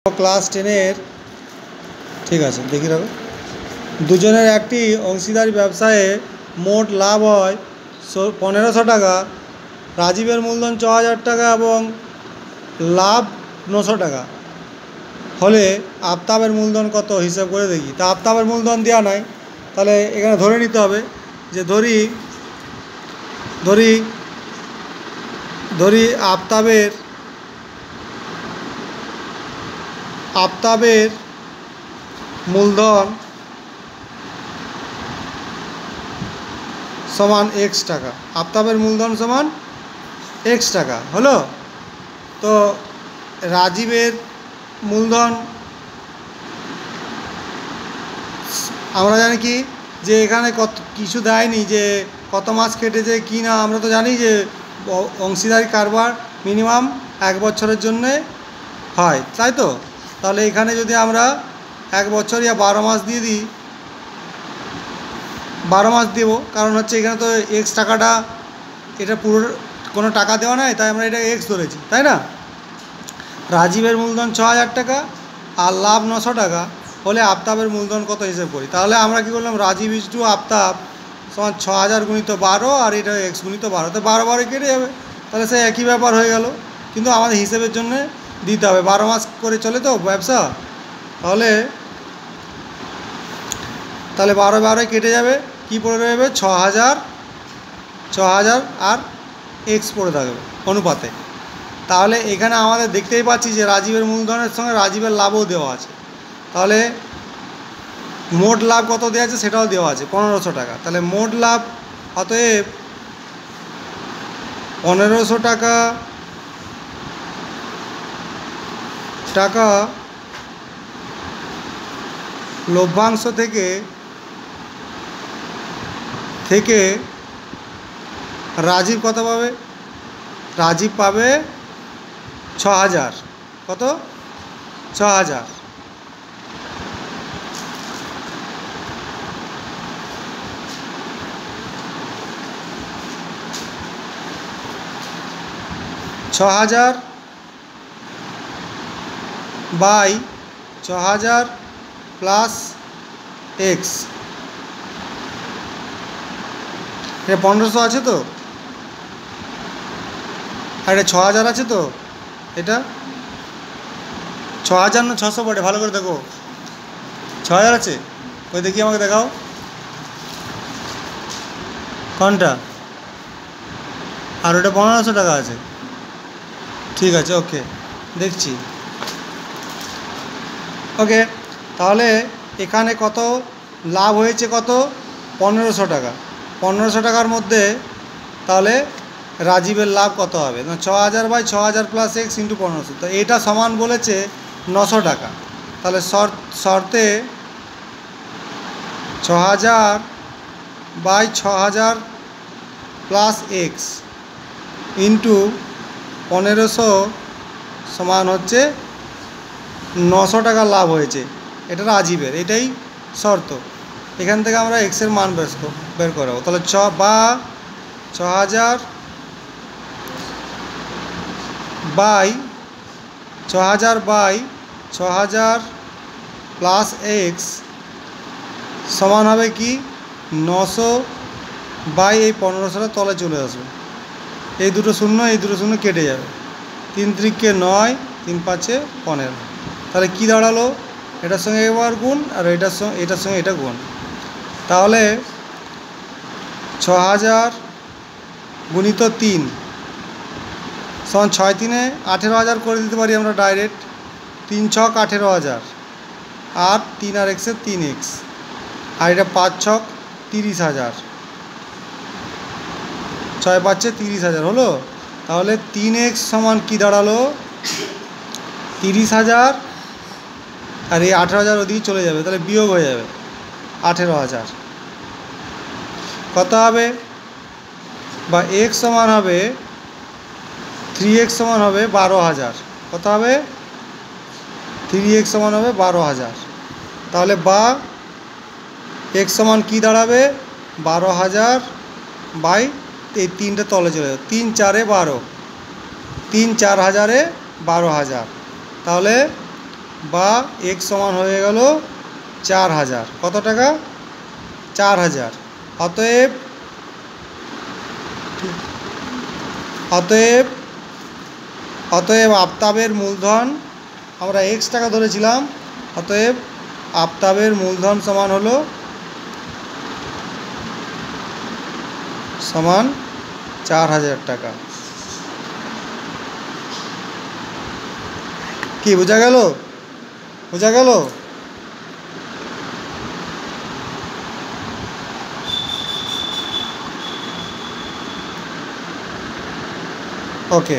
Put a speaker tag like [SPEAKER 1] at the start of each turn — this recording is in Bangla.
[SPEAKER 1] ক্লাস 10-এর ঠিক আছে দেখি রাখো। দুজনের একটি অংশীদারি ব্যবসায়ে মোট লাভ হয় 1500 টাকা। রাজীবের মূলধন 6000 টাকা এবং লাভ 900 টাকা হলে আফতাবের মূলধন কত হিসাব করে দেখি। তা আফতাবের মূলধন দেওয়া নাই, তাহলে এখানে ধরে নিতে হবে যে ধরি আফতাবের মূলধন সমান x টাকা। আফতাবের মূলধন সমান x টাকা হলো। তো রাজীবের মূলধন আমরা জানি কি যে এখানে কত কিছু দেয়নি, যে কত মাস কেটেছে কি না। আমরা তো জানি যে অংশীদারি কারবার মিনিমাম 1 বছরের জন্যে হয়, তাই তো। তাহলে এখানে যদি আমরা 1 বছর ইয়া 12 মাস দিয়ে দিই, 12 মাস দেবো, কারণ হচ্ছে এখানে তো এক্স টাকাটা এটা পুরো কোনো টাকা দেওয়া নাই, তাই আমরা এটা এক্স ধরেছি, তাই না। রাজীবের মূলধন 6000 টাকা আর লাভ 900 টাকা হলে আফতাবের মূলধন কত হিসেব করি। তাহলে আমরা কী করলাম, রাজীব ইজ টু আফতাব সমান 6000 গুণিত 12 আর এটা এক্স গুণিত 12, তো 12 কেটে যাবে, তাহলে সে একই ব্যাপার হয়ে গেল। কিন্তু আমাদের হিসেবের জন্য দিতে হবে, 12 মাস করে চলে তো ব্যবসা। তাহলে 12 কেটে যাবে, কি পড়ে রইবে 6000 আর এক্স পড়ে থাকবে অনুপাতে। তাহলে এখানে আমাদের দেখতেই পাচ্ছি যে রাজীবের মূলধনের সঙ্গে রাজীবের লাভও দেওয়া আছে। তাহলে মোট লাভ কত দেওয়া আছে সেটাও দেওয়া আছে 1500 টাকা। তাহলে মোট লাভ অতএব 1500 টাকা লভ্যাংশ থেকে রাজীব কত পাবে। রাজীব পাবে 6000, কত 6000। বাই 6000 প্লাস এক্স, এটা 1500 আছে তো, আর এটা 6000 আছে তো, এটা 6000 না 600 পড়ে, ভালো করে দেখো। 6000 আছে, ওই দেখি আমাকে দেখাও কোনটা। আর ওটা 1500 টাকা আছে, ঠিক আছে, ওকে দেখছি। ওকে, তাহলে এখানে কত লাভ হয়েছে, কত 1500 টাকা। 1500 টাকার মধ্যে তাহলে রাজীবের লাভ কত হবে, 6000 বাই 6000 প্লাস এক্স ইন্টু 1500, তো এটা সমান বলেছে 900 টাকা। তাহলে শর্তে 6000 বাই 6000 প্লাস এক্স ইন্টু 1500 সমান হচ্ছে 900 টাকা লাভ হয়েছে, এটা রাজীবের, এটাই শর্ত। এখান থেকে আমরা এক্সের মান বের করাবো। তাহলে 6000 বাই 6000 প্লাস এক্স সমান হবে কি 900 বাই এই 1500টা তলে চলে আসবে, এই দুটো শূন্য কেটে যাবে, 3 3 9, 3 5 15। তাহলে কি দাঁড়ালো, এটার সঙ্গে একবার গুণ আর এটার সঙ্গে এটা গুণ। তাহলে 6000 গুণিত 3 সমান 6 3 18,000 করে দিতে পারি আমরা ডাইরেক্ট। 3 6 18,000 আর 3 আর এক্সের 3x, আর এটা 5 6 30,000, 6 5 30,000 হলো। তাহলে 3x সমান কি দাঁড়ালো 30,000, আর এই 18,000 ওদিকে চলে যাবে, তাহলে বিয়োগ হয়ে যাবে 18,000। কত হবে, বা x সমান হবে 3x সমান হবে 12,000। কত হবে, 3x সমান হবে 12,000। তাহলে বা x সমান কি দাঁড়াবে 12,000 বাই এই 3টে তলে চলে যাবে, 3 4 12, 3 4 হাজারে 12,000। তাহলে বা এক্স সমান হয়ে গেল 4000। কত টাকা? 4000। অতএব অতএব অতএব আফতাবের মূলধন আমরা এক্স টাকা ধরেছিলাম, অতএব আফতাবের মূলধন সমান 4000 টাকা। কি বোঝা গেল? বোঝা গেল? ওকে।